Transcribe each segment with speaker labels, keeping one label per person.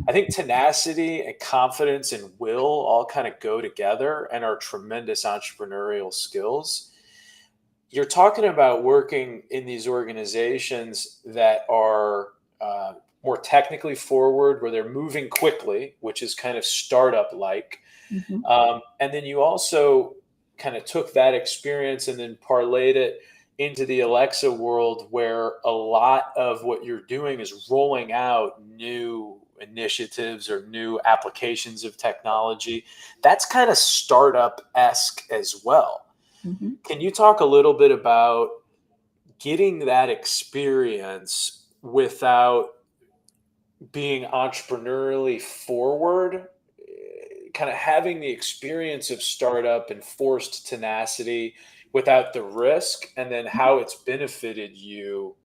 Speaker 1: I think tenacity and confidence and will all kind of go together and are tremendous entrepreneurial skills. You're talking about working in these organizations that are more technically forward, where they're moving quickly, which is kind of startup like.
Speaker 2: Mhm.
Speaker 1: And then you also kind of took that experience and then parlayed it into the Alexa world, where a lot of what you're doing is rolling out new initiatives or new applications of technology. That's kind of startup-esque as well.
Speaker 2: Mhm.
Speaker 1: Can you talk a little bit about getting that experience without being entrepreneurially forward, kind of having the experience of startup and forced tenacity without the risk, and then how it's benefited you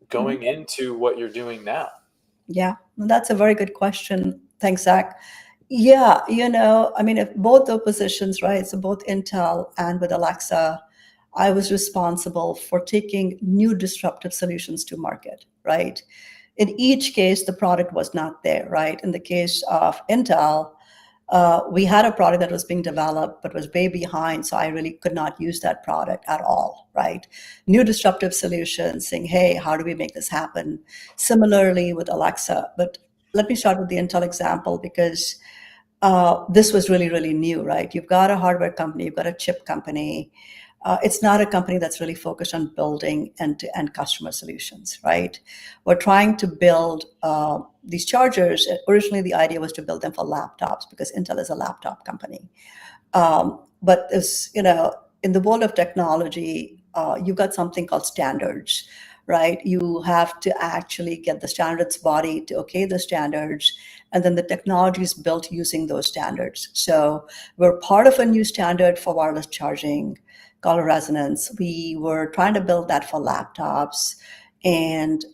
Speaker 2: Mhm.
Speaker 1: going into what you're doing now?
Speaker 2: Yeah, that's a very good question. Thanks, Zach. Yeah, I mean, if both the positions, right? So both Intel and with Alexa, I was responsible for taking new disruptive solutions to market, right? In each case, the product was not there, right? In the case of Intel, we had a product that was being developed but was way behind, so I really could not use that product at all, right? New disruptive solutions, saying, hey, how do we make this happen? Similarly with Alexa, but let me start with the Intel example because this was really, really new, right? You've got a hardware company, you've got a chip company. It's not a company that's really focused on building end-to-end customer solutions, right? We're trying to build these chargers. Originally, the idea was to build them for laptops because Intel is a laptop company. But this, in the world of technology, you've got something called standards, right? You have to actually get the standards body to okay the standards, and then the technology is built using those standards. So we're part of a new standard for wireless charging called resonance. We were trying to build that for laptops and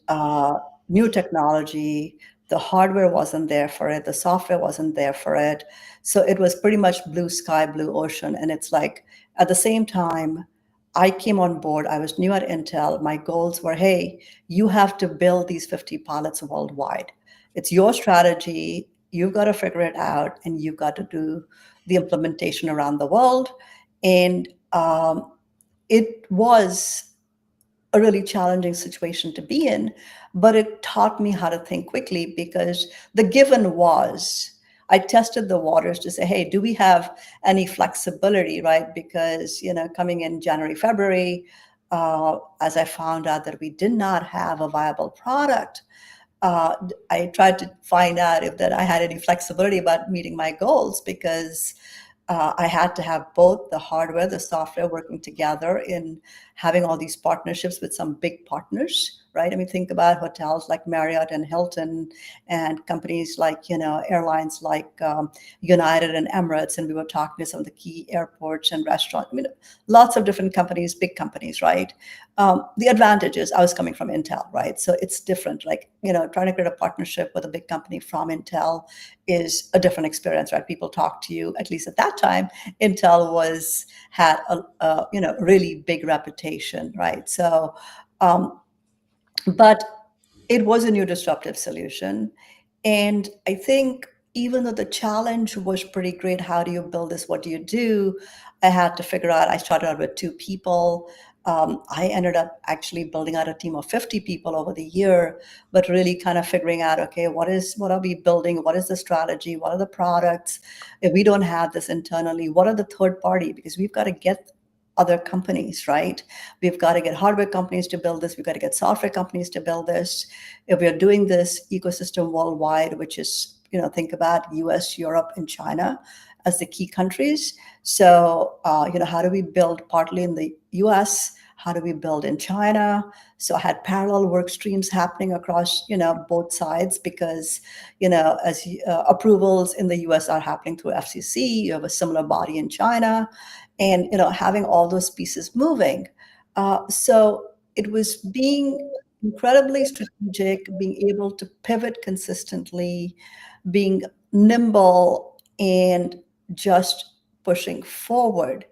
Speaker 2: new technology. The hardware wasn't there for it, the software wasn't there for it. So it was pretty much blue sky, blue ocean. And it's like at the same time, I came on board. I was new at Intel. My goals were, hey, you have to build these 50 pilots worldwide. It's your strategy. You've got to figure it out, and you've got to do the implementation around the world. And it was a really challenging situation to be in, but it taught me how to think quickly because the given was I tested the waters to say, hey, do we have any flexibility, right? Because, coming in January, February, as I found out that we did not have a viable product, I tried to find out if that I had any flexibility about meeting my goals because I had to have both the hardware, the software working together in having all these partnerships with some big partners, right? I mean, think about hotels like Marriott and Hilton and companies like, airlines like United and Emirates. And we were talking to some of the key airports and restaurants. I mean, lots of different companies, big companies, right? The advantage is I was coming from Intel, right? So it's different. Like, trying to create a partnership with a big company from Intel is a different experience, right? People talk to you, at least at that time, Intel had a really big reputation, right? So, but it was a new disruptive solution. And I think even though the challenge was pretty great, how do you build this? What do you do? I had to figure out, I started out with 2 people. I ended up actually building out a team of 50 people over the year, but really kind of figuring out, okay, what are we building? What is the strategy? What are the products? If we don't have this internally, what are the third party? Because we've got to get other companies, right? We've got to get hardware companies to build this. We've got to get software companies to build this. If we're doing this ecosystem worldwide, which is, think about US, Europe, and China as the key countries. So, how do we build partly in the US? How do we build in China? So I had parallel work streams happening across, both sides because, as approvals in the US are happening through FCC, you have a similar body in China, and having all those pieces moving. So it was being incredibly strategic, being able to pivot consistently, being nimble, and just pushing forward.